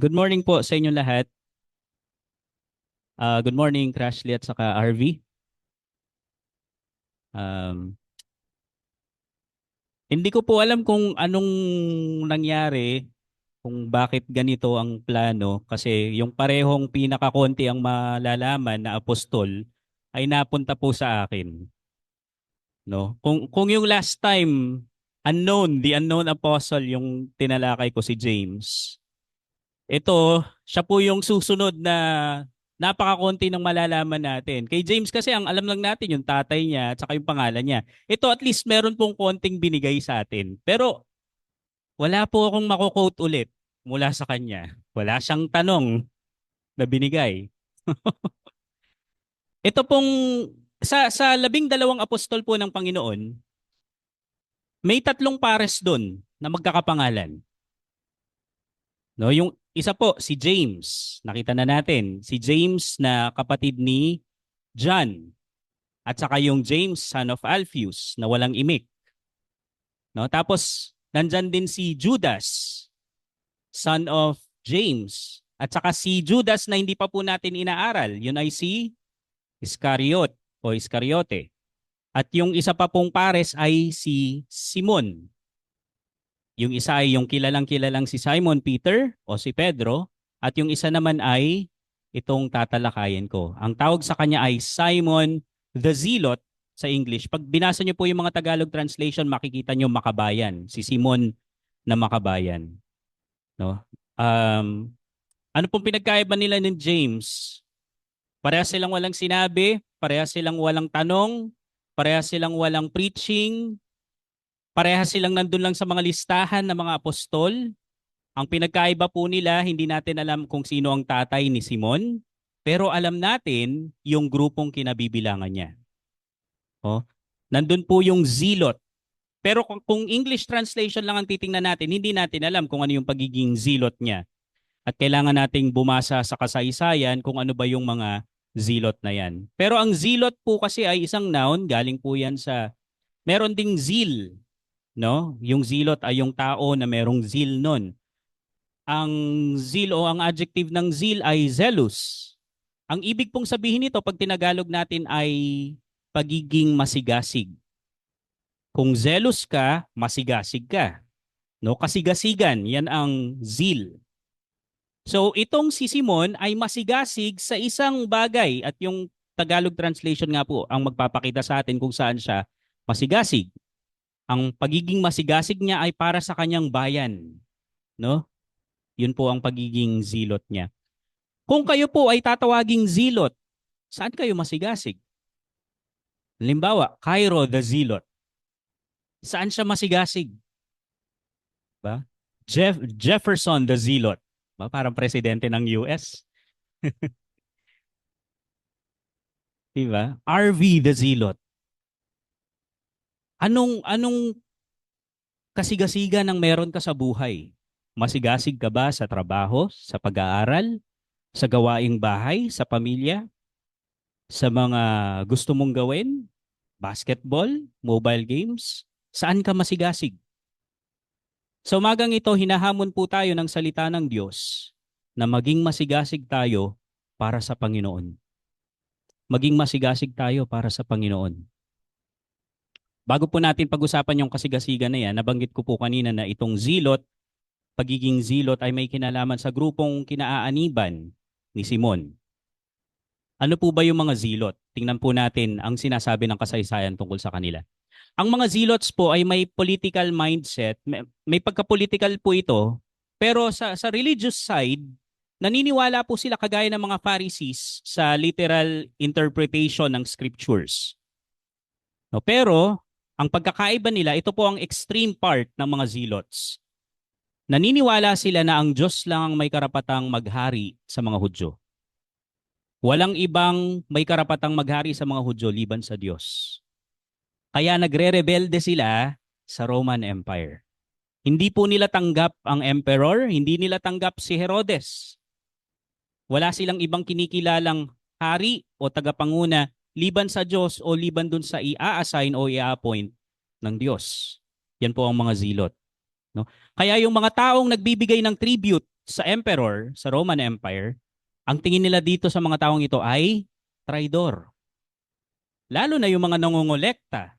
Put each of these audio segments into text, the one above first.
Good morning po sa inyo lahat. Good morning, Crashly at saka RV. Um, hindi ko po alam kung anong nangyari, kung bakit ganito ang plano. Kasi yung parehong pinakakonti ang malalaman na apostol ay napunta po sa akin. No? Kung yung last time, the unknown apostle, yung tinalakay ko si James. Ito, siya po yung susunod na napakakonti ng malalaman natin. Kay James kasi ang alam lang natin yung tatay niya at saka yung pangalan niya. Ito at least meron pong konting binigay sa atin. Pero wala po akong mako-quote ulit mula sa kanya. Wala siyang tanong na binigay. Ito pong sa 12 apostol po ng Panginoon, may tatlong pares doon na magkakapangalan. No, yung isa po si James. Nakita na natin si James na kapatid ni John at saka yung James son of Alphaeus na walang imik. No? Tapos nandyan din si Judas son of James at saka si Judas na hindi pa po natin inaaral. Yun ay si Iscariot o Iscariote. At yung isa pa pong pares ay si Simon. Yung isa ay yung kilalang-kilalang si Simon Peter o si Pedro at yung isa naman ay itong tatalakayin ko. Ang tawag sa kanya ay Simon the Zealot sa English. Pag binasa niyo po yung mga Tagalog translation, makikita niyo makabayan. Si Simon na makabayan. No? Ano pong pinagkaiba nila ng James? Parehas silang walang sinabi, parehas silang walang tanong, parehas silang walang preaching, parehas silang nandun lang sa mga listahan ng mga apostol. Ang pinagkaiba po nila, hindi natin alam kung sino ang tatay ni Simon, pero alam natin yung grupong kinabibilangan niya. Oh, nandun po yung zealot. Pero kung English translation lang ang titingnan natin, hindi natin alam kung ano yung pagiging zealot niya. At kailangan nating bumasa sa kasaysayan kung ano ba yung mga zealot na yan. Pero ang zealot po kasi ay isang noun, galing po yan sa, meron ding zeal. No? Yung zealot ay yung tao na merong zeal nun. Ang zeal o ang adjective ng zeal ay zealous. Ang ibig pong sabihin nito pag tinagalog natin ay pagiging masigasig. Kung zealous ka, masigasig ka. No? Kasigasigan, yan ang zeal. So itong si Simon ay masigasig sa isang bagay at yung Tagalog translation nga po ang magpapakita sa atin kung saan siya masigasig. Ang pagiging masigasig niya ay para sa kanyang bayan, no? Yun po ang pagiging zilot niya. Kung kayo po ay tatawaging zilot, saan kayo masigasig? Halimbawa, Cairo the Zilot. Saan siya masigasig? Ba? Jefferson the Zilot. Ba? Parang presidente ng US. Diba? RV the Zilot. Anong kasigasigan ng meron ka sa buhay? Masigasig ka ba sa trabaho, sa pag-aaral, sa gawaing bahay, sa pamilya, sa mga gusto mong gawin? Basketball, mobile games? Saan ka masigasig? Sa umagang ito, hinahamon po tayo ng salita ng Diyos na maging masigasig tayo para sa Panginoon. Maging masigasig tayo para sa Panginoon. Bago po natin pag-usapan yung kasigasigan na yan, nabanggit ko po kanina na itong zilot, pagiging zilot ay may kinalaman sa grupong kinaaaniban ni Simon. Ano po ba yung mga zilot? Tingnan po natin ang sinasabi ng kasaysayan tungkol sa kanila. Ang mga zealots po ay may political mindset, may pagka-political po ito, pero sa religious side, naniniwala po sila kagaya ng mga Pharisees sa literal interpretation ng scriptures. No, pero ang pagkakaiba nila, ito po ang extreme part ng mga zealots. Naniniwala sila na ang Diyos lang ang may karapatang maghari sa mga Hudyo. Walang ibang may karapatang maghari sa mga Hudyo liban sa Diyos. Kaya nagre-rebelde sila sa Roman Empire. Hindi po nila tanggap ang emperor, hindi nila tanggap si Herodes. Wala silang ibang kinikilalang hari o tagapanguna liban sa Diyos o liban dun sa i-assign o i-appoint ng Diyos. Yan po ang mga zilot. No? Kaya yung mga taong nagbibigay ng tribute sa emperor, sa Roman Empire, ang tingin nila dito sa mga taong ito ay traidor. Lalo na yung mga nangongolekta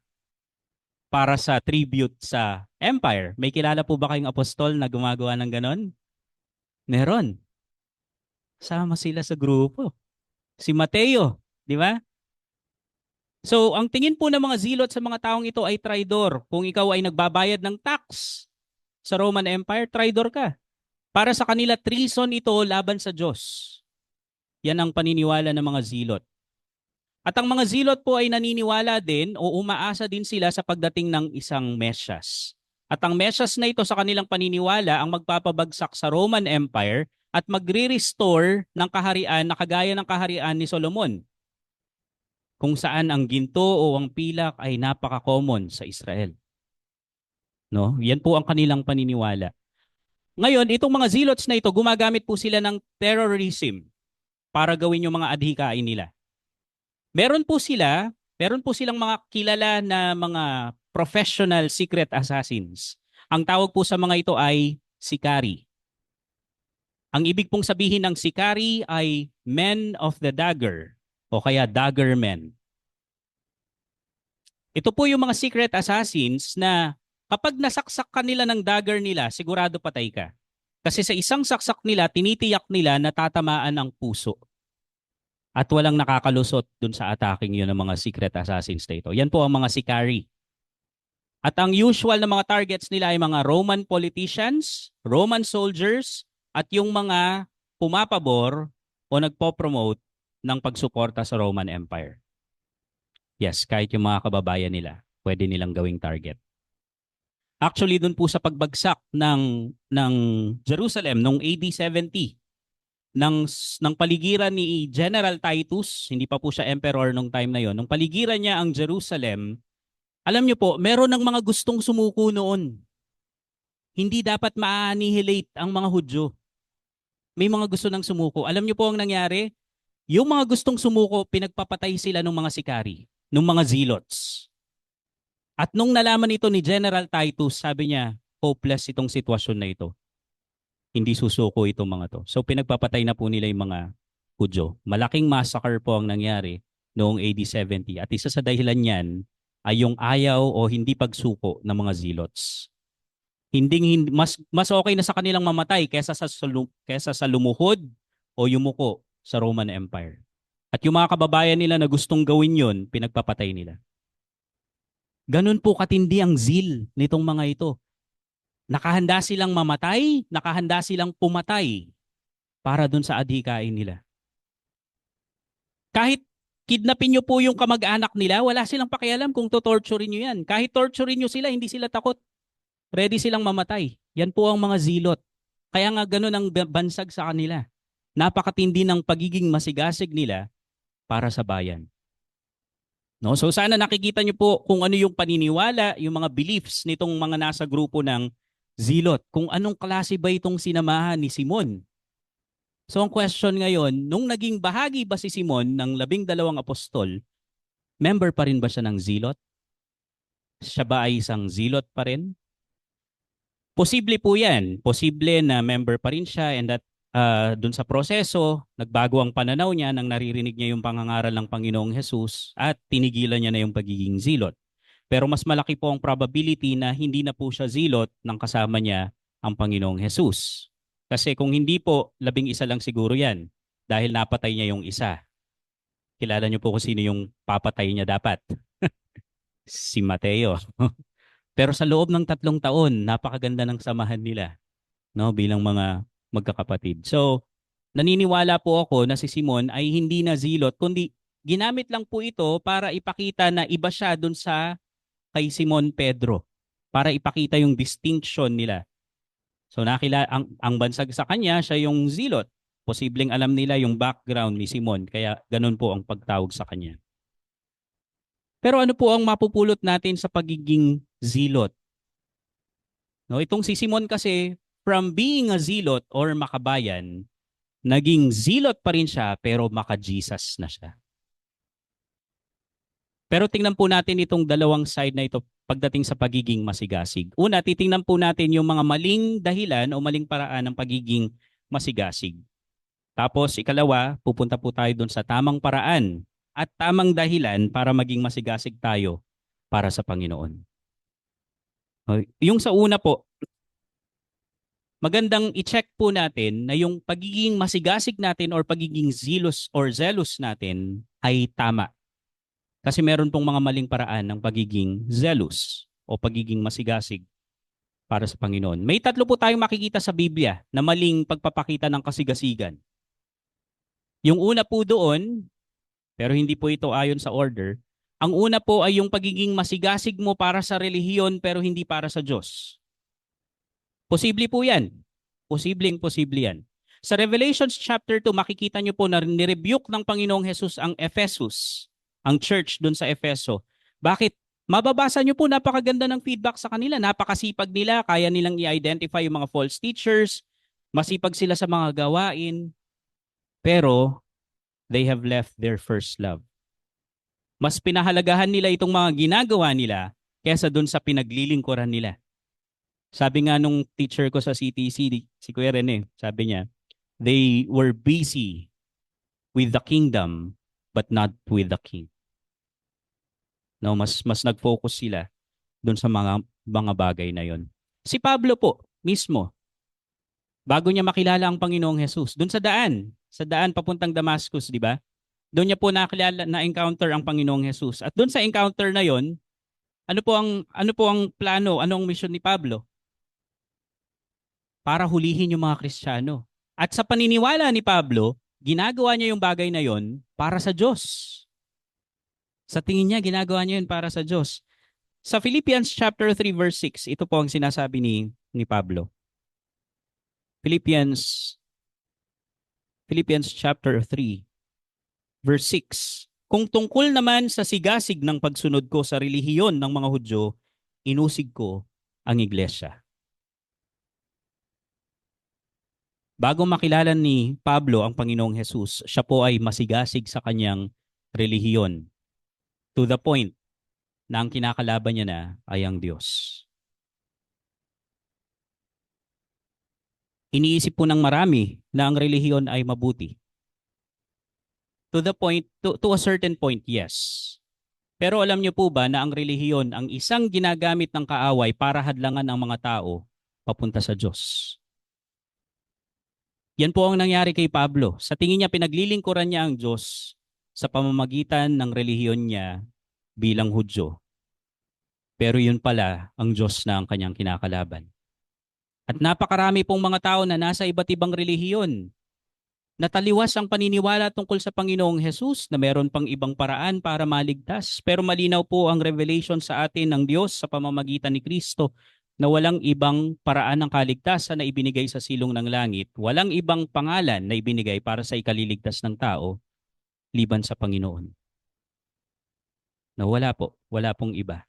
para sa tribute sa empire. May kilala po ba kayong apostol na gumagawa ng ganon? Meron. Sama sila sa grupo. Si Mateo, di ba? So, ang tingin po ng mga zilot sa mga taong ito ay traidor. Kung ikaw ay nagbabayad ng tax sa Roman Empire, traidor ka. Para sa kanila, treason ito laban sa Diyos. Yan ang paniniwala ng mga zilot. At ang mga zilot po ay naniniwala din o umaasa din sila sa pagdating ng isang Mesyas. At ang Mesyas na ito sa kanilang paniniwala ang magpapabagsak sa Roman Empire at magre-restore ng kaharian na kagaya ng kaharian ni Solomon, kung saan ang ginto o ang pilak ay napaka-common sa Israel. No? Yan po ang kanilang paniniwala. Ngayon, itong mga zealots na ito, gumagamit po sila ng terrorism para gawin yung mga adhikain nila. Meron po silang mga kilala na mga professional secret assassins. Ang tawag po sa mga ito ay sikari. Ang ibig pong sabihin ng sikari ay men of the dagger o kaya dagger men. Ito po yung mga secret assassins na kapag nasaksak ka nila ng dagger nila, sigurado patay ka. Kasi sa isang saksak nila, tinitiyak nila na tatamaan ang puso. At walang nakakalusot dun sa attacking yun ng mga secret assassins na ito. Yan po ang mga sikari. At ang usual na mga targets nila ay mga Roman politicians, Roman soldiers, at yung mga pumapabor o nagpo-promote ng pagsuporta sa Roman Empire. Yes, kahit yung mga kababayan nila, pwede nilang gawing target. Actually, dun po sa pagbagsak ng Jerusalem noong AD 70, ng paligiran ni General Titus, hindi pa po siya emperor nung time na yon, nung paligiran niya ang Jerusalem, alam niyo po, meron ng mga gustong sumuko noon. Hindi dapat ma-annihilate ang mga Hudyo. May mga gusto nang sumuko. Alam niyo po ang nangyari? Yung mga gustong sumuko, pinagpapatay sila ng mga sikari, ng mga zealots. At nung nalaman ito ni General Titus, sabi niya, hopeless itong sitwasyon na ito. Hindi susuko itong mga to. So pinagpapatay na po nila yung mga Hudyo. Malaking massacre po ang nangyari noong AD 70. At isa sa dahilan niyan ay yung ayaw o hindi pagsuko ng mga zealots. Mas okay na sa kanilang mamatay kaysa sa lumuhod o yumuko sa Roman Empire. At yung mga kababayan nila na gustong gawin yon, pinagpapatay nila. Ganun po katindi ang zeal nitong mga ito. Nakahanda silang mamatay, nakahanda silang pumatay para dun sa adhikain nila. Kahit kidnapin nyo po yung kamag-anak nila, wala silang pakialam kung to-torturein nyo yan. Kahit torturein nyo sila, hindi sila takot. Ready silang mamatay. Yan po ang mga zilot. Kaya nga ganun ang bansag sa kanila. Napakatindi ng pagiging masigasig nila para sa bayan. No? So sana nakikita nyo po kung ano yung paniniwala, yung mga beliefs nitong mga nasa grupo ng zilot. Kung anong klase ba itong sinamahan ni Simon. So ang question ngayon, nung naging bahagi ba si Simon ng 12 apostol, member pa rin ba siya ng zilot? Siya ba ay isang zilot pa rin? Posible po yan. Posible na member pa rin siya and that dun sa proseso, nagbago ang pananaw niya nang naririnig niya yung pangangaral ng Panginoong Hesus at tinigilan niya na yung pagiging zilot. Pero mas malaki po ang probability na hindi na po siya zilot nang kasama niya ang Panginoong Hesus. Kasi kung hindi po, 11 lang siguro yan dahil napatay niya yung isa. Kilala niyo po kung sino yung papatay niya dapat. Si Mateo. Pero sa loob ng 3 taon, napakaganda ng samahan nila, no, bilang mga magkakapatid. So, naniniwala po ako na si Simon ay hindi na zilot, kundi ginamit lang po ito para ipakita na iba siya dun sa kay Simon Pedro, para ipakita yung distinction nila. So, ang bansag sa kanya, siya yung zilot. Posibleng alam nila yung background ni Simon, kaya ganun po ang pagtawag sa kanya. Pero ano po ang mapupulot natin sa pagiging zilot? No, itong si Simon kasi, from being a zilot or makabayan, naging zilot pa rin siya pero maka-Jesus na siya. Pero tingnan po natin itong dalawang side na ito pagdating sa pagiging masigasig. Una, titingnan po natin yung mga maling dahilan o maling paraan ng pagiging masigasig. Tapos ikalawa, pupunta po tayo dun sa tamang paraan at tamang dahilan para maging masigasig tayo para sa Panginoon. Yung sa una po, magandang i-check po natin na yung pagiging masigasig natin or pagiging zealous natin ay tama. Kasi meron pong mga maling paraan ng pagiging zealous o pagiging masigasig para sa Panginoon. May tatlo po tayong makikita sa Biblia na maling pagpapakita ng kasigasigan. Yung una po doon, pero hindi po ito ayon sa order, ang una po ay yung pagiging masigasig mo para sa relihiyon pero hindi para sa Diyos. Posible po yan. Posible yan. Sa Revelations chapter 2, makikita nyo po na nirebuke ng Panginoong Jesus ang Ephesus, ang church dun sa Efeso. Bakit? Mababasa nyo po, napakaganda ng feedback sa kanila. Napakasipag nila, kaya nilang i-identify yung mga false teachers, masipag sila sa mga gawain, pero they have left their first love. Mas pinahalagahan nila itong mga ginagawa nila kaysa dun sa pinaglilingkuran nila. Sabi nga nung teacher ko sa CTC, si Kuya Rene, sabi niya, they were busy with the kingdom but not with the king. No, mas nag-focus sila doon sa mga bagay na 'yon. Si Pablo po mismo, bago niya makilala ang Panginoong Jesus, doon sa daan papuntang Damascus, di ba? Doon niya po na-encounter ang Panginoong Jesus. At doon sa encounter na 'yon, ano po ang plano, ano ang mission ni Pablo? Para hulihin yung mga Kristiyano. At sa paniniwala ni Pablo, ginagawa niya yung bagay na 'yon para sa Diyos. Sa tingin niya, ginagawa niya yun para sa Diyos. Sa Philippians chapter 3 verse 6, ito po ang sinasabi ni Pablo. Philippians chapter 3 verse 6. Kung tungkol naman sa sigasig ng pagsunod ko sa relihiyon ng mga Hudyo, inusig ko ang iglesia. Bago makilala ni Pablo ang Panginoong Jesus, siya po ay masigasig sa kanyang relihiyon. To the point na ang kinakalaban niya na ay ang Diyos. Iniisip po ng marami na ang relihiyon ay mabuti. To the point, to a certain point, yes. Pero alam niyo po ba na ang relihiyon ang isang ginagamit ng kaaway para hadlangan ang mga tao papunta sa Diyos? Yan po ang nangyari kay Pablo. Sa tingin niya, pinaglilingkuran niya ang Diyos sa pamamagitan ng relihiyon niya bilang Hudyo. Pero yun pala ang Diyos na ang kanyang kinakalaban. At napakarami pong mga tao na nasa iba't ibang relihiyon. Nataliwas ang paniniwala tungkol sa Panginoong Jesus na meron pang ibang paraan para maligtas. Pero malinaw po ang revelation sa atin ng Diyos sa pamamagitan ni Kristo na walang ibang paraan ng kaligtasan na ibinigay sa silong ng langit. Walang ibang pangalan na ibinigay para sa ikaliligtas ng tao liban sa Panginoon. Na wala pong iba.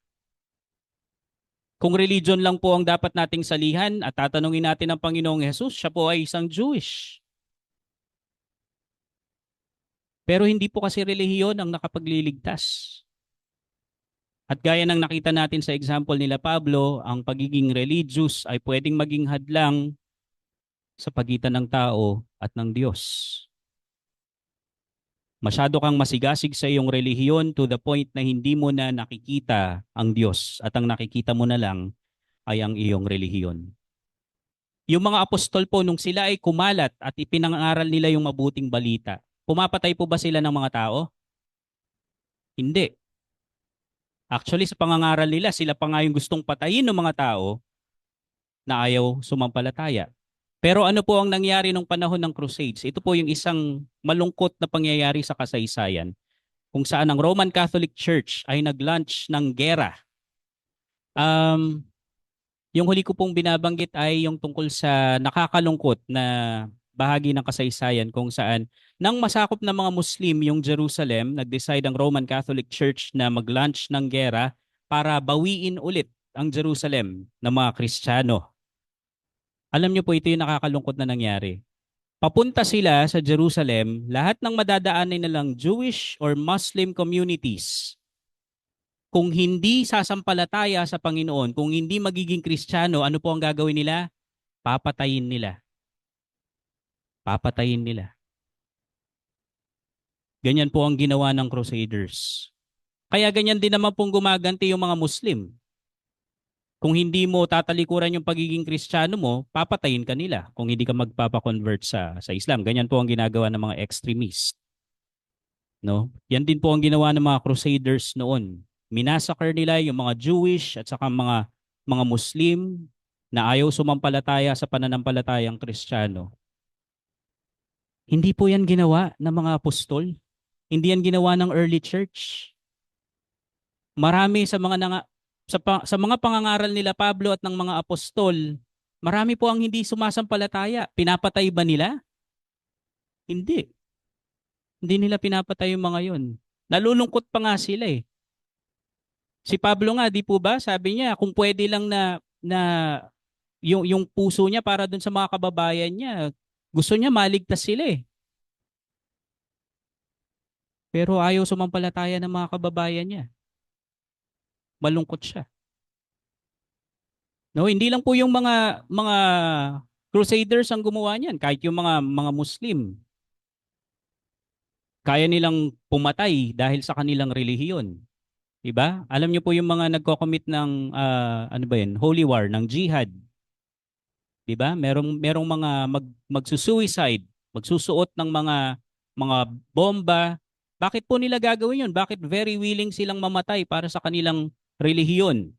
Kung religion lang po ang dapat nating salihan at tatanungin natin ang Panginoong Jesus, siya po ay isang Jewish. Pero hindi po kasi relihiyon ang nakapagliligtas. At gaya ng nakita natin sa example nila Pablo, ang pagiging religious ay pwedeng maging hadlang sa pagitan ng tao at ng Diyos. Masyado kang masigasig sa iyong relihiyon to the point na hindi mo na nakikita ang Diyos at ang nakikita mo na lang ay ang iyong relihiyon. Yung mga apostol po, nung sila ay kumalat at ipinangaral nila yung mabuting balita, pumapatay po ba sila ng mga tao? Hindi. Actually, sa pangangaral nila, sila pa nga yung gustong patayin ng mga tao na ayaw sumampalataya. Pero ano po ang nangyari nung panahon ng Crusades? Ito po yung isang malungkot na pangyayari sa kasaysayan kung saan ang Roman Catholic Church ay nag-launch ng gera. Yung huli ko pong binabanggit ay yung tungkol sa nakakalungkot na bahagi ng kasaysayan kung saan nang masakop ng mga Muslim yung Jerusalem, nag-decide ang Roman Catholic Church na mag-launch ng gera para bawiin ulit ang Jerusalem ng mga Kristiyano. Alam niyo po, ito yung nakakalungkot na nangyari. Papunta sila sa Jerusalem, lahat ng madadaanan nilang Jewish or Muslim communities. Kung hindi sasampalataya sa Panginoon, kung hindi magiging Kristiyano, ano po ang gagawin nila? Papatayin nila. Papatayin nila. Ganyan po ang ginawa ng Crusaders. Kaya ganyan din naman pong gumaganti yung mga Muslim. Kung hindi mo tatalikuran yung pagiging Kristiyano mo, papatayin ka nila kung hindi ka magpapakonvert sa Islam. Ganyan po ang ginagawa ng mga extremist. No? Yan din po ang ginawa ng mga Crusaders noon. Minasakar nila yung mga Jewish at saka mga Muslim na ayaw sumampalataya sa pananampalatayang Kristiyano. Hindi po yan ginawa ng mga apostol. Hindi yan ginawa ng early church. Marami sa mga pangangaral nila Pablo at ng mga apostol, marami po ang hindi sumasampalataya. Pinapatay ba nila? Hindi. Hindi nila pinapatay yung mga yun. Nalulungkot pa nga sila eh. Si Pablo nga, di po ba? Sabi niya, kung pwede lang na yung puso niya para dun sa mga kababayan niya, gusto niya maligtas sila eh. Pero ayaw sumampalataya ng mga kababayan niya. Malungkot siya. No, hindi lang po yung mga Crusaders ang gumawa niyan, kahit yung mga Muslim. Kaya nilang pumatay dahil sa kanilang relihiyon. 'Di ba? Alam niyo po yung mga nagko-commit ng ano ba 'yun? Holy war, ng jihad, 'di ba? Merong mga magsusuicide, magsusuot ng mga bomba. Bakit po nila gagawin 'yun? Bakit very willing silang mamatay para sa kanilang relihiyon?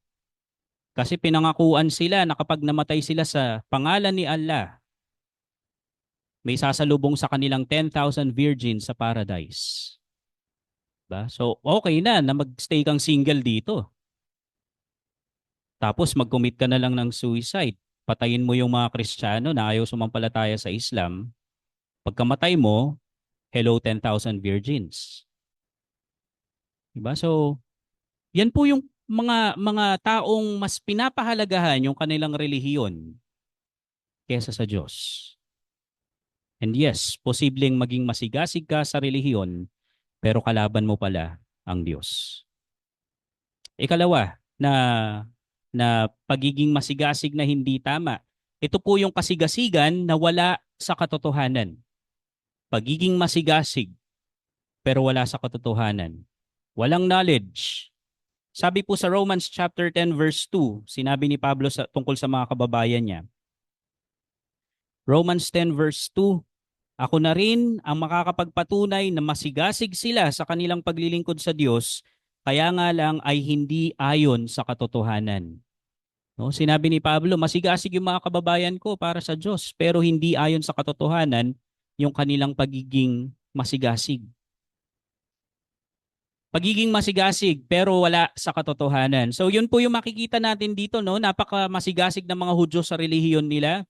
Kasi pinangakuan sila na kapag namatay sila sa pangalan ni Allah, may sasalubong sa kanilang 10,000 virgins sa paradise. Ba? So, okay na mag-stay kang single dito. Tapos mag-commit ka na lang ng suicide. Patayin mo yung mga Kristiyano na ayaw sumampalataya sa Islam. Pagkamatay mo, hello 10,000 virgins. Diba? So, yan po yung mga taong mas pinapahalagahan yung kanilang relihiyon kesa sa Diyos. And yes, posibleng maging masigasig ka sa relihiyon, pero kalaban mo pala ang Diyos. Ikalawa, na pagiging masigasig na hindi tama. Ito po yung kasigasigan na wala sa katotohanan. Pagiging masigasig pero wala sa katotohanan. Walang knowledge. Sabi po sa Romans chapter 10 verse 2, sinabi ni Pablo tungkol sa mga kababayan niya. Romans 10 verse 2, ako na rin ang makakapagpatunay na masigasig sila sa kanilang paglilingkod sa Diyos, kaya nga lang ay hindi ayon sa katotohanan. No, sinabi ni Pablo, masigasig yung mga kababayan ko para sa Diyos, pero hindi ayon sa katotohanan yung kanilang pagiging masigasig. Pagiging masigasig pero wala sa katotohanan. So yun po yung makikita natin dito, no? Napaka masigasig ng mga Hudyo sa relihiyon nila.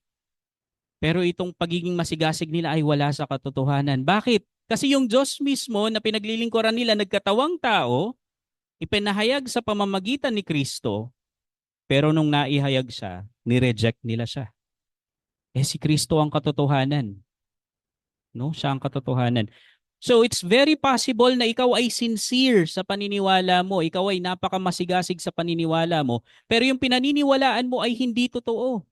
Pero itong pagiging masigasig nila ay wala sa katotohanan. Bakit? Kasi yung Diyos mismo na pinaglilingkuran nila nagkatawang tao, ipinahayag sa pamamagitan ni Kristo, pero nung naihayag siya, nireject nila siya. Si Kristo ang katotohanan. No? Siya ang katotohanan. So it's very possible na ikaw ay sincere sa paniniwala mo, ikaw ay napakamasigasig sa paniniwala mo, pero yung pinaniniwalaan mo ay hindi totoo.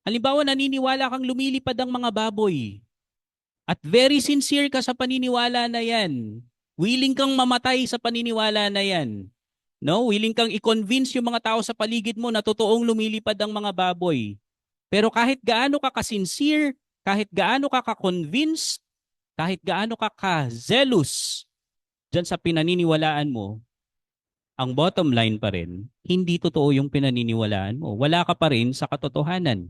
Halimbawa, naniniwala kang lumilipad ang mga baboy at very sincere ka sa paniniwala na yan. Willing kang mamatay sa paniniwala na yan. No? Willing kang i-convince yung mga tao sa paligid mo na totoong lumilipad ang mga baboy. Pero kahit gaano ka ka-sincere, kahit gaano ka ka-convinced, kahit gaano ka ka-zealous dyan sa pinaniniwalaan mo, ang bottom line pa rin, hindi totoo yung pinaniniwalaan mo. Wala ka pa rin sa katotohanan.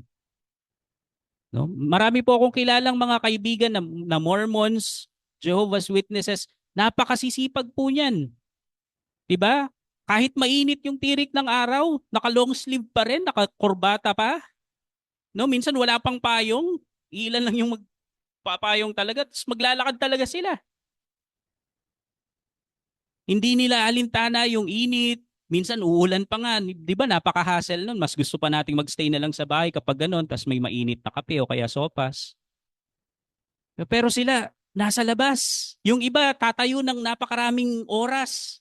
No? Marami po akong kilalang mga kaibigan na Mormons, Jehovah's Witnesses, napakasisipag po niyan. 'Di ba? Kahit mainit yung tirik ng araw, naka-long sleeve pa rin, naka-kurbata pa. No, minsan wala pang payong, ilan lang yung magpapayong talaga, tapos maglalakad talaga sila. Hindi nila alintana yung init, minsan uulan pa nga, 'di ba? Napaka-hassle nun. Mas gusto pa nating magstay na lang sa bahay kapag gano'n, tapos may mainit na kape o kaya sopas. Pero sila nasa labas. Yung iba tatayo ng napakaraming oras.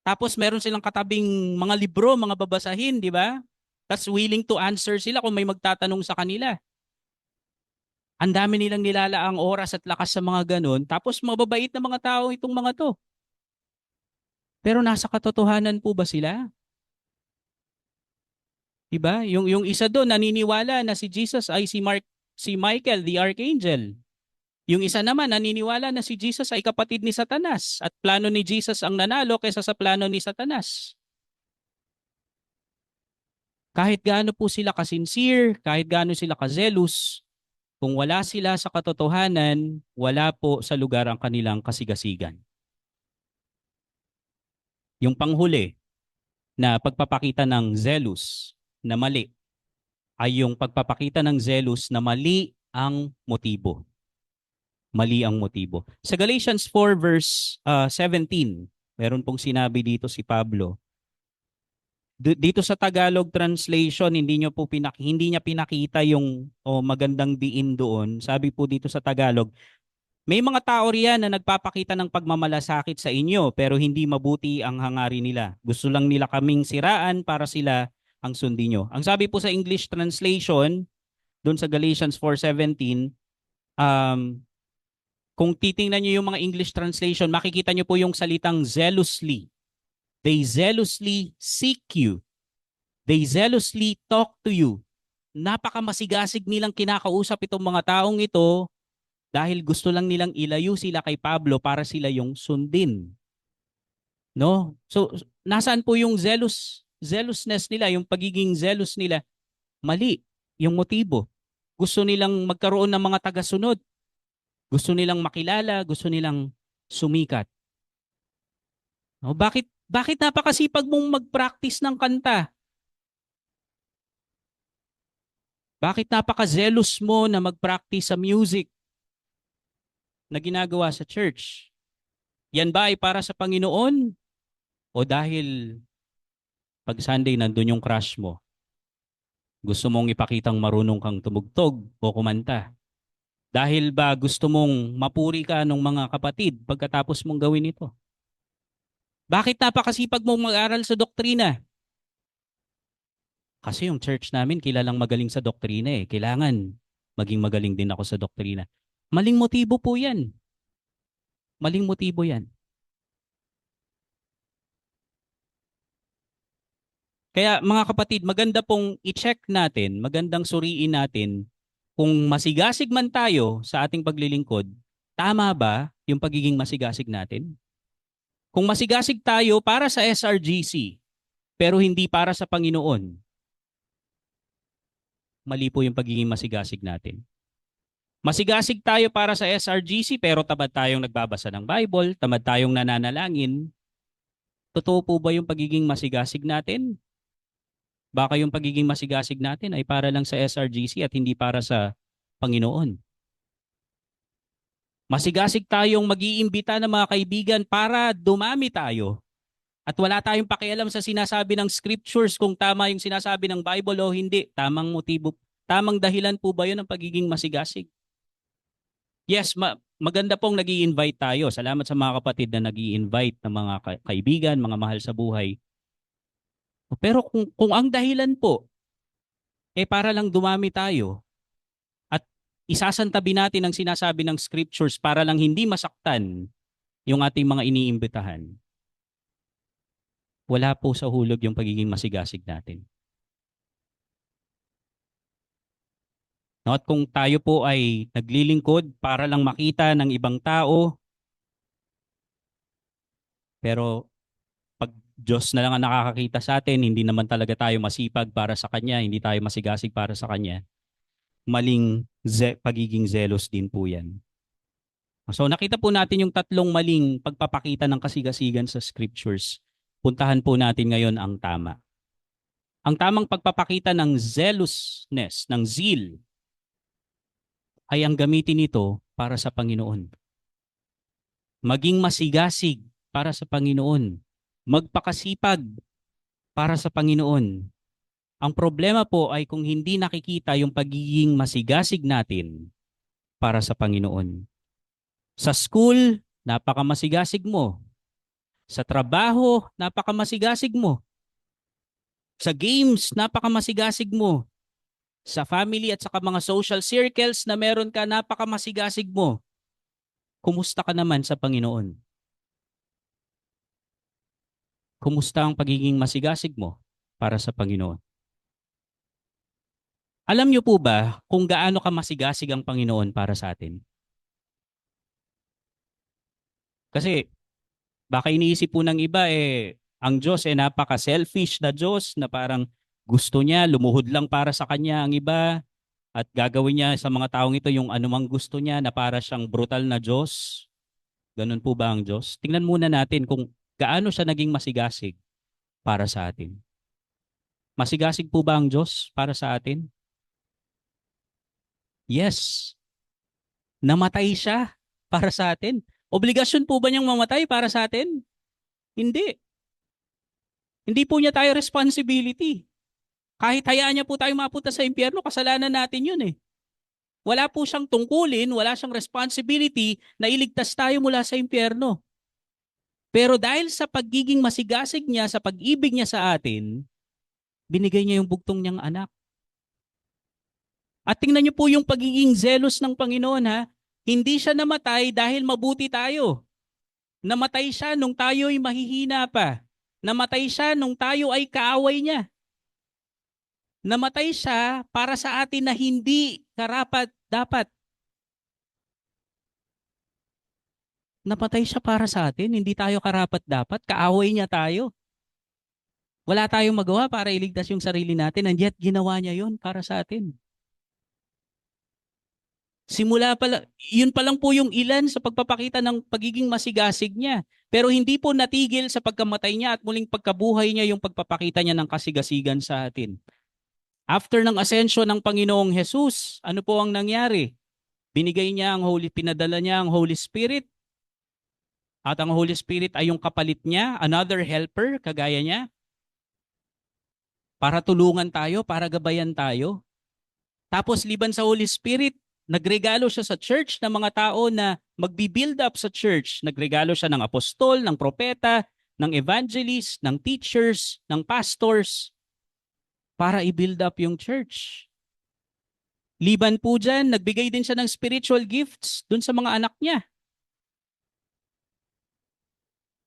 Tapos meron silang katabing mga libro, mga babasahin, di ba? Tapos willing to answer sila kung may magtatanong sa kanila. Ang dami nilang nilalaang oras at lakas sa mga ganun, tapos mababait na mga tao itong mga to. Pero nasa katotohanan po ba sila? Diba? Yung isa doon naniniwala na si Jesus ay si Michael the Archangel. Yung isa naman naniniwala na si Jesus ay kapatid ni Satanas at plano ni Jesus ang nanalo kaysa sa plano ni Satanas. Kahit gaano po sila kasincere, kahit gaano sila kazealous, kung wala sila sa katotohanan, wala po sa lugar ang kanilang kasigasigan. Yung panghuli na pagpapakita ng zealous na mali ay yung pagpapakita ng zealous na mali ang motibo. Mali ang motibo. Sa Galatians 4 verse 17, meron pong sinabi dito si Pablo. Dito sa Tagalog translation, hindi niya pinakita yung magandang diin doon. Sabi po dito sa Tagalog, may mga tao riyan na nagpapakita ng pagmamalasakit sa inyo pero hindi mabuti ang hangarin nila. Gusto lang nila kaming siraan para sila ang sundin nyo. Ang sabi po sa English translation, doon sa Galatians 4:17, kung titingnan nyo yung mga English translation, makikita nyo po yung salitang zealously. They zealously seek you. They zealously talk to you. Napakamasigasig nilang kinakausap itong mga taong ito dahil gusto lang nilang ilayo sila kay Pablo para sila yung sundin. No? So, nasaan po yung zealousness nila, yung pagiging zealous nila? Mali yung motibo. Gusto nilang magkaroon ng mga tagasunod. Gusto nilang makilala, gusto nilang sumikat. No? Bakit napakasipag mong mag-practice ng kanta? Bakit napaka-zealous mo na mag-practice sa music na ginagawa sa church? Yan ba ay para sa Panginoon? O dahil pag Sunday nandun yung crush mo, gusto mong ipakitang marunong kang tumugtog o kumanta? Dahil ba gusto mong mapuri ka ng mga kapatid pagkatapos mong gawin ito? Bakit napakasipag mong mag-aral sa doktrina? Kasi yung church namin kilalang magaling sa doktrina eh. Kailangan maging magaling din ako sa doktrina. Maling motibo po yan. Maling motibo yan. Kaya mga kapatid, maganda pong i-check natin, magandang suriin natin kung masigasig man tayo sa ating paglilingkod, tama ba yung pagiging masigasig natin? Kung masigasig tayo para sa SRGC, pero hindi para sa Panginoon, mali po yung pagiging masigasig natin. Masigasig tayo para sa SRGC pero tamad tayong nagbabasa ng Bible, tamad tayong nananalangin. Totoo po ba yung pagiging masigasig natin? Baka yung pagiging masigasig natin ay para lang sa SRGC at hindi para sa Panginoon. Masigasig tayong mag-iimbita ng mga kaibigan para dumami tayo. At wala tayong pakialam sa sinasabi ng scriptures kung tama yung sinasabi ng Bible o hindi. Tamang motibo, tamang dahilan po ba yun ng pagiging masigasig? Yes, maganda pong nag-i-invite tayo. Salamat sa mga kapatid na nag-i-invite ng mga kaibigan, mga mahal sa buhay. Pero kung ang dahilan po, para lang dumami tayo at isasantabi natin ang sinasabi ng scriptures para lang hindi masaktan yung ating mga iniimbitahan, wala po sa hulog yung pagiging masigasig natin. No, at kung tayo po ay naglilingkod para lang makita ng ibang tao, pero pag Diyos na lang ang nakakakita sa atin, hindi naman talaga tayo masipag para sa Kanya, hindi tayo masigasig para sa Kanya, maling pagiging zealous din po yan. So nakita po natin yung tatlong maling pagpapakita ng kasigasigan sa scriptures. Puntahan po natin ngayon ang tama. Ang tamang pagpapakita ng zealousness, ng zeal, ay ang gamitin nito para sa Panginoon. Maging masigasig para sa Panginoon. Magpakasipag para sa Panginoon. Ang problema po ay kung hindi nakikita yung pagiging masigasig natin para sa Panginoon. Sa school, napakamasigasig mo. Sa trabaho, napakamasigasig mo. Sa games, napakamasigasig mo. Sa family at saka mga social circles na meron ka, napakamasigasig mo. Kumusta ka naman sa Panginoon? Kumusta ang pagiging masigasig mo para sa Panginoon? Alam niyo po ba kung gaano ka masigasig ang Panginoon para sa atin? Kasi baka iniisip po ng iba ang Diyos napaka-selfish na Diyos na parang gusto niya, lumuhod lang para sa kanya ang iba at gagawin niya sa mga taong ito yung anumang gusto niya na para siyang brutal na Diyos. Ganun po ba ang Diyos? Tingnan muna natin kung gaano siya naging masigasig para sa atin. Masigasig po ba ang Diyos para sa atin? Yes. Namatay siya para sa atin. Obligasyon po ba niyang mamatay para sa atin? Hindi. Hindi po niya tayo responsibility. Kahit hayaan niya po tayo mapunta sa impyerno, kasalanan natin yun eh. Wala po siyang tungkulin, wala siyang responsibility na iligtas tayo mula sa impyerno. Pero dahil sa pagiging masigasig niya, sa pag-ibig niya sa atin, binigay niya yung bugtong niyang anak. At tingnan niyo po yung pagiging zealous ng Panginoon ha. Hindi siya namatay dahil mabuti tayo. Namatay siya nung tayo ay mahihina pa. Namatay siya nung tayo ay kaaway niya. Namatay siya para sa atin na hindi karapat-dapat. Namatay siya para sa atin, hindi tayo karapat-dapat, kaaway niya tayo. Wala tayong magawa para iligtas yung sarili natin, and yet ginawa niya yun para sa atin. Simula pa lang, yun pa lang po yung ilan sa pagpapakita ng pagiging masigasig niya. Pero hindi po natigil sa pagkamatay niya at muling pagkabuhay niya yung pagpapakita niya ng kasigasigan sa atin. After ng ascension ng Panginoong Jesus, ano po ang nangyari? Binigay niya pinadala niya ang Holy Spirit. At ang Holy Spirit ay yung kapalit niya, another helper, kagaya niya, para tulungan tayo, para gabayan tayo. Tapos liban sa Holy Spirit, nagregalo siya sa church ng mga tao na magbi-build up sa church. Nagregalo siya ng apostol, ng propeta, ng evangelist, ng teachers, ng pastors, para i-build up yung church. Liban po dyan, nagbigay din siya ng spiritual gifts dun sa mga anak niya.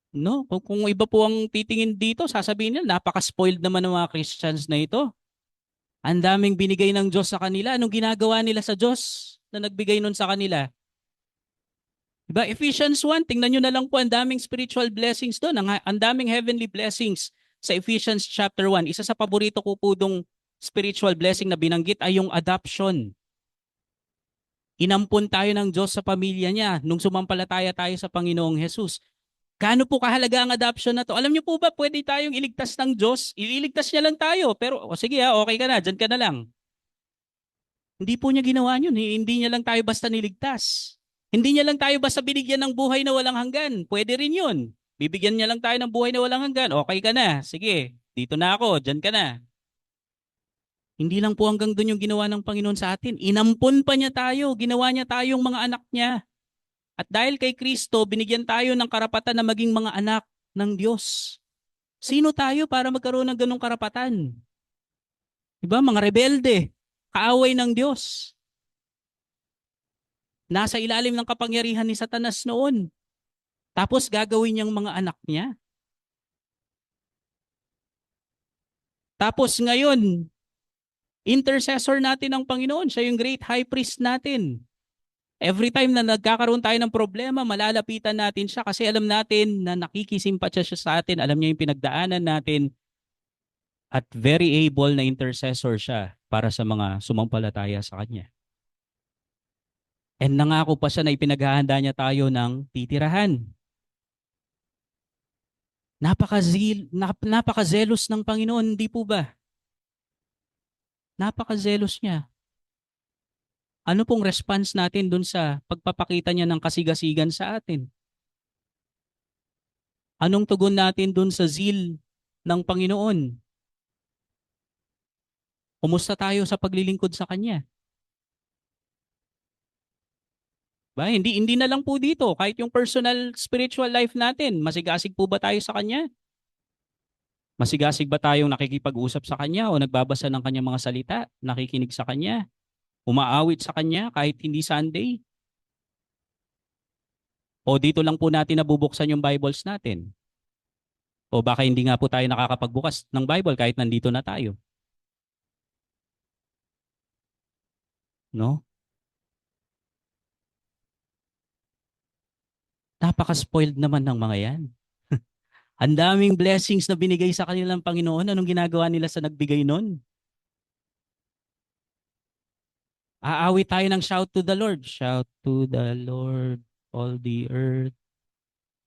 No, kung iba po ang titingin dito, sasabihin nila, napaka-spoiled naman ng mga Christians na ito. Ang daming binigay ng Diyos sa kanila. Anong ginagawa nila sa Diyos na nagbigay nun sa kanila? Diba? Ephesians 1, tingnan nyo na lang po, ang daming spiritual blessings doon. Ang daming heavenly blessings sa Ephesians chapter 1. Isa sa paborito ko po dong spiritual blessing na binanggit ay yung adoption. Inampun tayo ng Diyos sa pamilya niya nung sumampalataya tayo sa Panginoong Jesus. Gaano po kahalaga ang adoption na to? Alam niyo po ba, pwede tayong iligtas ng Diyos? Ililigtas niya lang tayo. Pero sige okay ka na, dyan ka na lang. Hindi po niya ginawa yun. Hindi niya lang tayo basta niligtas. Hindi niya lang tayo basta binigyan ng buhay na walang hanggan. Pwede rin yun. Bibigyan niya lang tayo ng buhay na walang hanggan. Okay ka na. Sige, dito na ako. Dyan ka na. Hindi lang po hanggang doon yung ginawa ng Panginoon sa atin. Inampon pa niya tayo. Ginawa niya tayong mga anak niya. At dahil kay Kristo, binigyan tayo ng karapatan na maging mga anak ng Diyos. Sino tayo para magkaroon ng ganong karapatan? Diba? Mga rebelde. Kaaway ng Diyos. Nasa ilalim ng kapangyarihan ni Satanas noon. Tapos gagawin niyang mga anak niya. Tapos ngayon, intercessor natin ang Panginoon. Siya yung great high priest natin. Every time na nagkakaroon tayo ng problema, malalapitan natin siya kasi alam natin na nakikisimpatya siya sa atin. Alam niya yung pinagdaanan natin at very able na intercessor siya para sa mga sumampalataya sa Kanya. And nangako pa siya na ipinaghahanda niya tayo ng titirahan. Napaka-zealous ng Panginoon, hindi po ba? Napaka-zealous niya. Ano pong response natin dun sa pagpapakita niya ng kasigasigan sa atin? Anong tugon natin dun sa zeal ng Panginoon? Kumusta tayo sa paglilingkod sa Kanya? Ba, hindi na lang po dito. Kahit yung personal spiritual life natin, masigasig po ba tayo sa Kanya? Masigasig ba tayong nakikipag-usap sa Kanya o nagbabasa ng Kanyang mga salita, nakikinig sa Kanya, umaawit sa Kanya kahit hindi Sunday? O dito lang po natin nabubuksan yung Bibles natin? O baka hindi nga po tayo nakakapagbukas ng Bible kahit nandito na tayo, no? Napaka-spoiled naman ng mga yan. Ang daming blessings na binigay sa kanilang Panginoon. Anong ginagawa nila sa nagbigay nun? Aawit tayo ng shout to the Lord. Shout to the Lord, all the earth.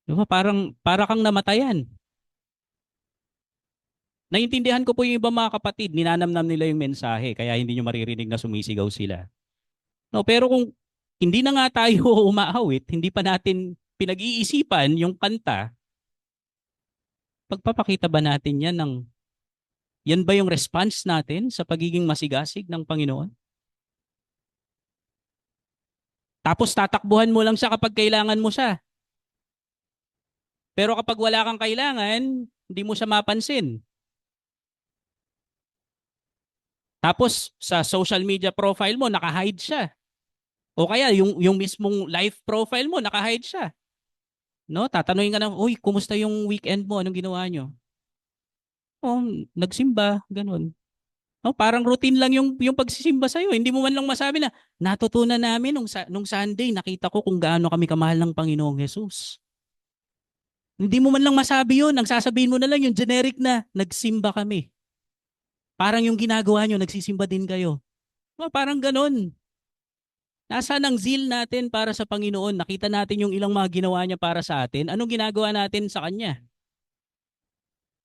Di ba? Para kang namatayan. Naintindihan ko po yung ibang mga kapatid, ninanamnam nila yung mensahe, kaya hindi nyo maririnig na sumisigaw sila. No, pero kung hindi na nga tayo umaawit, hindi pa natin pinag-iisipan yung kanta, pagpapakita ba natin yan ba yung response natin sa pagiging masigasig ng Panginoon? Tapos tatakbuhan mo lang siya kapag kailangan mo siya. Pero kapag wala kang kailangan, hindi mo siya mapansin. Tapos sa social media profile mo, naka-hide siya. O kaya yung mismong live profile mo, naka-hide siya. No? Tatanungin ka na, uy, kumusta yung weekend mo? Anong ginawa nyo? Oh, nagsimba, ganun. No, parang routine lang yung pagsisimba sa'yo. Hindi mo man lang masabi na natutunan namin nung Sunday, nakita ko kung gaano kami kamahal ng Panginoong Jesus. Hindi mo man lang masabi yun. Ang sasabihin mo na lang yung generic na nagsimba kami. Parang yung ginagawa nyo, nagsisimba din kayo. No, parang ganun. Nasaan ang zeal natin para sa Panginoon? Nakita natin yung ilang mga ginawa niya para sa atin. Anong ginagawa natin sa Kanya?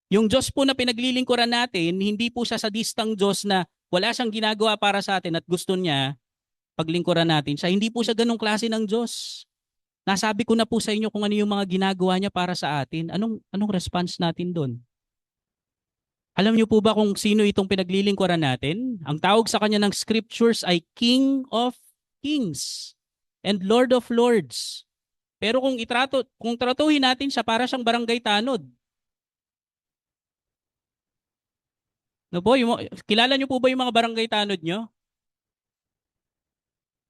Yung Diyos po na pinaglilingkuran natin, hindi po siya sadistang Diyos na wala siyang ginagawa para sa atin at gusto niya paglingkuran natin siya. Hindi po siya ganong klase ng Diyos. Nasabi ko na po sa inyo kung ano yung mga ginagawa niya para sa atin. Anong response natin doon? Alam niyo po ba kung sino itong pinaglilingkuran natin? Ang tawag sa kanya ng scriptures ay King of Kings and Lord of Lords. Pero kung tratuhin natin siya para siyang barangay tanod. No po, kilala niyo po ba yung mga barangay tanod niyo?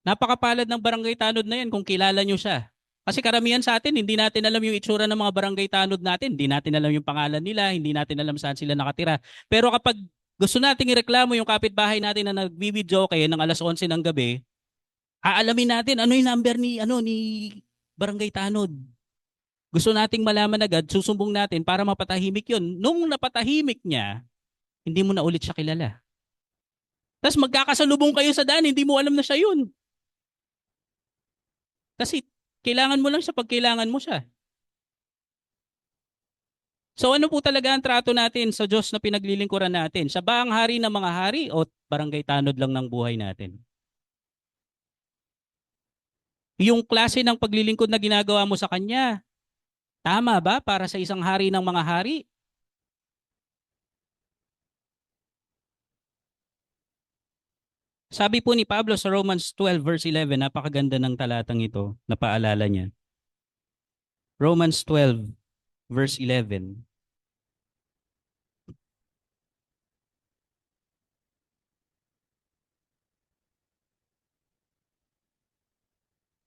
Napakapalad ng barangay tanod na yan kung kilala niyo siya. Kasi karamihan sa atin, hindi natin alam yung itsura ng mga barangay tanod natin. Hindi natin alam yung pangalan nila, hindi natin alam saan sila nakatira. Pero kapag gusto nating ireklamo yung kapitbahay natin na nagbi-video kayo ng alas 11 ng gabi, aalamin natin ano yung number ni barangay tanod. Gusto nating malaman agad, susumbong natin para mapatahimik yun. Nung napatahimik niya, hindi mo na ulit siya kilala. Tapos magkakasalubong kayo sa daan, hindi mo alam na siya yun. Kasi kailangan mo lang siya pag kailangan mo siya. So ano po talaga ang trato natin sa Diyos na pinaglilingkuran natin? Siya ba ang hari ng mga hari o barangay tanod lang ng buhay natin? Yung klase ng paglilingkod na ginagawa mo sa Kanya, tama ba para sa isang hari ng mga hari? Sabi po ni Pablo sa Romans 12 verse 11, napakaganda ng talatang ito, napaalala niya. Romans 12 verse 11.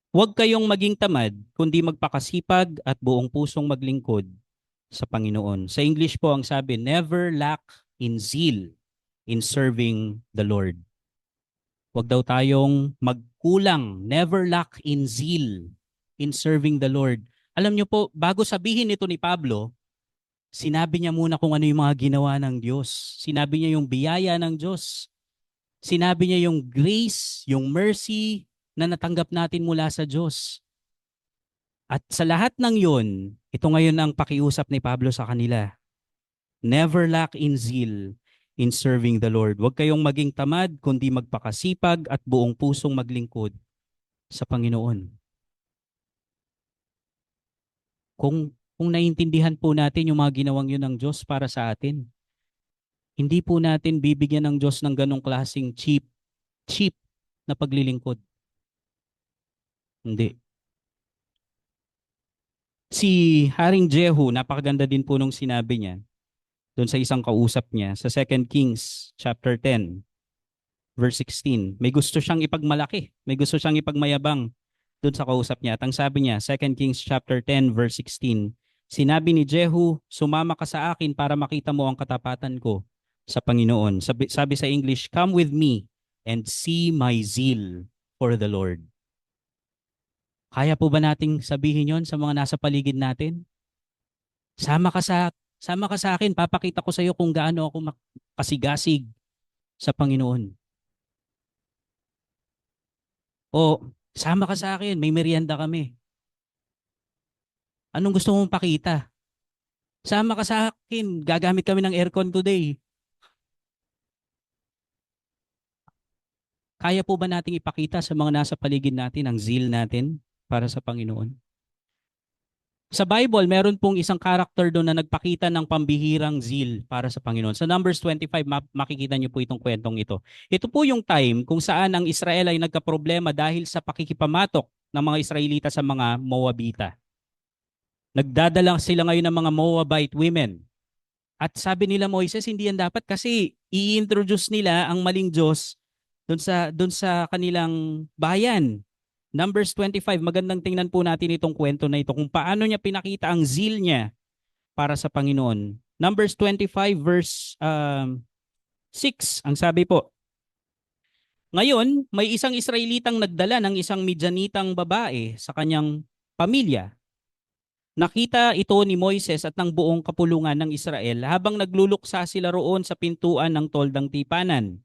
Huwag kayong maging tamad, kundi magpakasipag at buong pusong maglingkod sa Panginoon. Sa English po ang sabi, never lack in zeal in serving the Lord. Huwag daw tayong magkulang, never lack in zeal in serving the Lord. Alam niyo po, bago sabihin ito ni Pablo, sinabi niya muna kung ano yung mga ginawa ng Diyos. Sinabi niya yung biyaya ng Diyos. Sinabi niya yung grace, yung mercy na natanggap natin mula sa Diyos. At sa lahat ng yun, ito ngayon ang pakiusap ni Pablo sa kanila. Never lack in zeal in serving the Lord. Huwag kayong maging tamad, kundi magpakasipag at buong pusong maglingkod sa Panginoon. Kung naiintindihan po natin yung mga ginawang yun ng Diyos para sa atin, hindi po natin bibigyan ng Diyos ng ganong klaseng cheap na paglilingkod. Hindi. Si Haring Jehu, napakaganda din po nung sinabi niya. doon sa isang kausap niya sa 2 Kings chapter 10 verse 16. May gusto siyang ipagmalaki, may gusto siyang ipagmayabang doon sa kausap niya. At ang sabi niya, 2 Kings chapter 10 verse 16, sinabi ni Jehu, sumama ka sa akin para makita mo ang katapatan ko sa Panginoon. Sabi sa English, come with me and see my zeal for the Lord. Kaya po ba nating sabihin yon sa mga nasa paligid natin? Sama ka sa Sama ka sa akin, papakita ko sa iyo kung gaano ako kasigasig sa Panginoon. O sama ka sa akin, may merienda kami. Anong gusto mong pakita? Sama ka sa akin, gagamit kami ng aircon today. Kaya po ba nating ipakita sa mga nasa paligid natin ang zeal natin para sa Panginoon? Sa Bible, meron pong isang character doon na nagpakita ng pambihirang zeal para sa Panginoon. Sa Numbers 25, makikita niyo po itong kwentong ito. Ito po yung time kung saan ang Israel ay nagkaproblema dahil sa pakikipamatok ng mga Israelita sa mga Moabita. Nagdadala sila ngayon ng mga Moabite women. At sabi nila, Moises, hindi yan dapat kasi i-introduce nila ang maling Diyos doon sa kanilang bayan. Numbers 25, magandang tingnan po natin itong kwento na ito kung paano niya pinakita ang zeal niya para sa Panginoon. Numbers 25 verse 6, ang sabi po, ngayon, may isang Israelitang nagdala ng isang Midyanitang babae sa kanyang pamilya. Nakita ito ni Moises at ng buong kapulungan ng Israel habang nagluluksa sila roon sa pintuan ng toldang tipanan.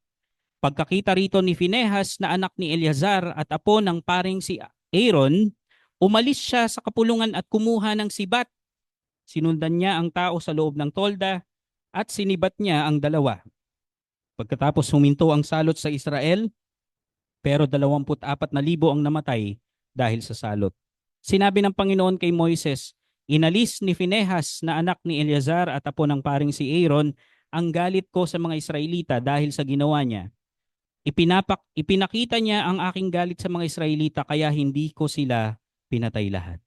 Pagkakita rito ni Phinehas na anak ni Eleazar at apo ng paring si Aaron, umalis siya sa kapulungan at kumuha ng sibat. Sinundan niya ang tao sa loob ng tolda at sinibat niya ang dalawa. Pagkatapos huminto ang salot sa Israel, pero 24,000 ang namatay dahil sa salot. Sinabi ng Panginoon kay Moises, inalis ni Phinehas na anak ni Eleazar at apo ng paring si Aaron ang galit ko sa mga Israelita dahil sa ginawa niya. Ipinakita niya ang aking galit sa mga Israelita kaya hindi ko sila pinatay lahat.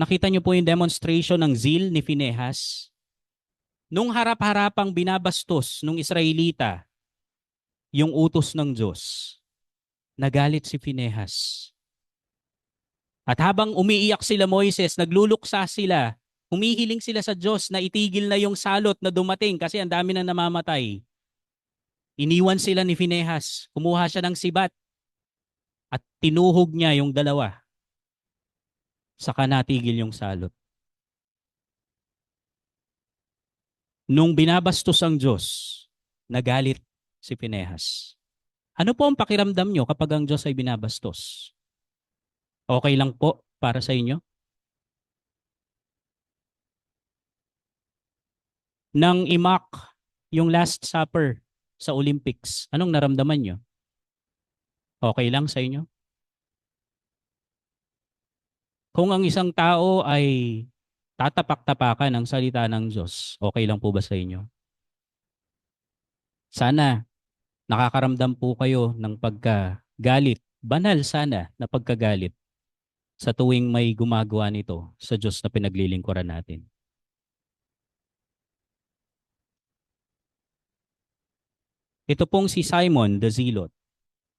Nakita niyo po yung demonstration ng zeal ni Phinehas. Nung harap-harapang binabastos ng Israelita yung utos ng Diyos, nagalit si Phinehas. At habang umiiyak sila Moises, nagluluksa sila, humihiling sila sa Diyos na itigil na yung salot na dumating kasi ang dami nang namamatay. Iniwan sila ni Phinehas, kumuha siya ng sibat at tinuhog niya yung dalawa. Saka natigil yung salot. Nung binabastos ang Diyos, nagalit si Phinehas. Ano po ang pakiramdam nyo kapag ang Diyos ay binabastos? Okay lang po para sa inyo? Nang imak yung Last Supper sa Olympics, anong naramdaman nyo? Okay lang sa inyo? Kung ang isang tao ay tatapak-tapakan ng salita ng Diyos, okay lang po ba sa inyo? Sana nakakaramdam po kayo ng pagkagalit, banal sana na pagkagalit sa tuwing may gumagawa nito sa Diyos na pinaglilingkuran natin. Ito pong si Simon the Zealot,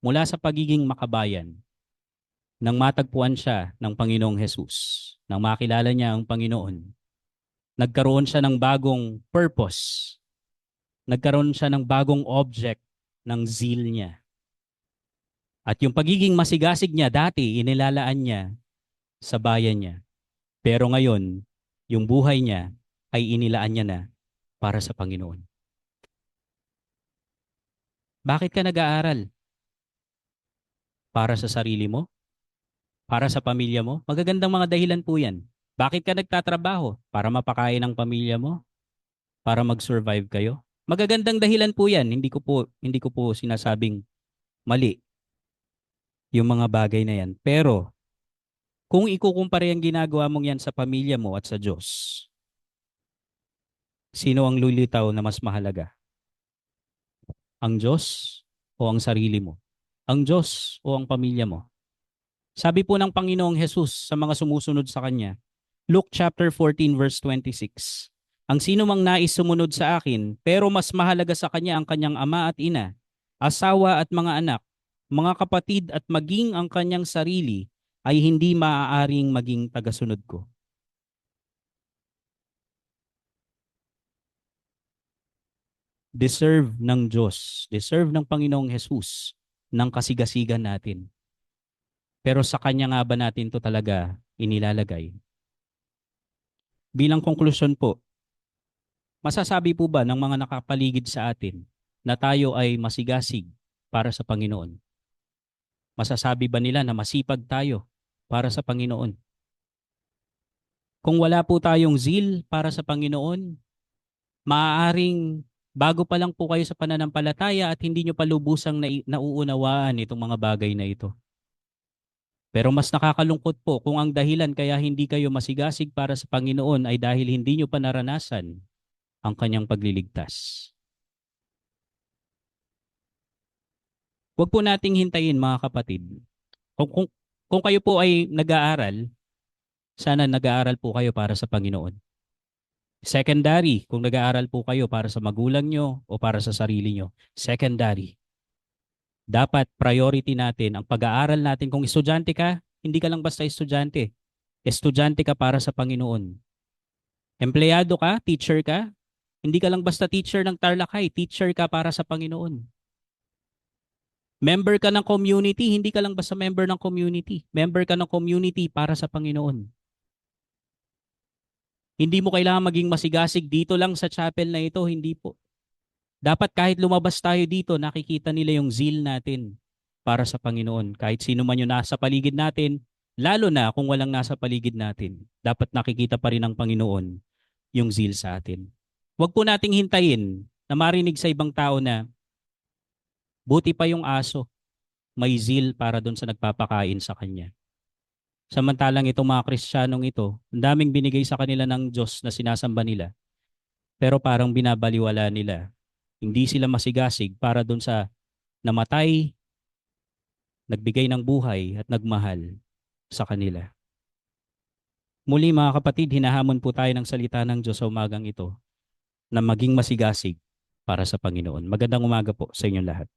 mula sa pagiging makabayan, nang matagpuan siya ng Panginoong Hesus, nang makilala niya ang Panginoon, nagkaroon siya ng bagong purpose, nagkaroon siya ng bagong object ng zeal niya. At yung pagiging masigasig niya dati, inilalaan niya sa bayan niya. Pero ngayon, yung buhay niya ay inilaan niya na para sa Panginoon. Bakit ka nag-aaral? Para sa sarili mo? Para sa pamilya mo? Magagandang mga dahilan po yan. Bakit ka nagtatrabaho? Para mapakain ang pamilya mo? Para mag-survive kayo? Magagandang dahilan po yan. Hindi ko po sinasabing mali yung mga bagay na yan. Pero kung ikukumpara yung ginagawa mong yan sa pamilya mo at sa Diyos, sino ang lulitaw na mas mahalaga? Ang Diyos o ang sarili mo? Ang Diyos o ang pamilya mo? Sabi po ng Panginoong Hesus sa mga sumusunod sa Kanya, Luke chapter 14 verse 26, Ang sino mang nais sumunod sa akin, pero mas mahalaga sa kanya ang kanyang ama at ina, asawa at mga anak, mga kapatid at maging ang kanyang sarili, ay hindi maaaring maging tagasunod ko. Deserve ng Diyos, deserve ng Panginoong Jesus ng kasigasigan natin. Pero sa Kanya nga ba natin to talaga inilalagay? Bilang konklusyon po, masasabi po ba ng mga nakapaligid sa atin na tayo ay masigasig para sa Panginoon? Masasabi ba nila na masipag tayo para sa Panginoon? Kung wala po tayong zeal para sa Panginoon, maaaring bago pa lang po kayo sa pananampalataya at hindi nyo pa lubusang nauunawaan itong mga bagay na ito. Pero mas nakakalungkot po kung ang dahilan kaya hindi kayo masigasig para sa Panginoon ay dahil hindi nyo pa naranasan ang kanyang pagliligtas. Huwag po nating hintayin mga kapatid. Kung, kung, kung kayo po ay nag-aaral, sana nag-aaral po kayo para sa Panginoon. Secondary, kung nag-aaral po kayo para sa magulang nyo o para sa sarili nyo. Secondary. Dapat priority natin ang pag-aaral natin. Kung estudyante ka, hindi ka lang basta estudyante. Estudyante ka para sa Panginoon. Empleyado ka, teacher ka, hindi ka lang basta teacher ng Tarlac High, teacher ka para sa Panginoon. Member ka ng community, hindi ka lang basta member ng community. Member ka ng community para sa Panginoon. Hindi mo kailangan maging masigasig dito lang sa chapel na ito, hindi po. Dapat kahit lumabas tayo dito, nakikita nila yung zeal natin para sa Panginoon. Kahit sino man yung nasa paligid natin, lalo na kung walang nasa paligid natin, dapat nakikita pa rin ng Panginoon yung zeal sa atin. Huwag po nating hintayin na marinig sa ibang tao na buti pa yung aso, may zeal para doon sa nagpapakain sa kanya. Samantalang itong mga Kristiyanong ito, ang daming binigay sa kanila ng Diyos na sinasamba nila. Pero parang binabaliwala nila. Hindi sila masigasig para doon sa namatay, nagbigay ng buhay at nagmahal sa kanila. Muli mga kapatid, hinahamon po tayo ng salita ng Diyos sa umagang ito na maging masigasig para sa Panginoon. Magandang umaga po sa inyong lahat.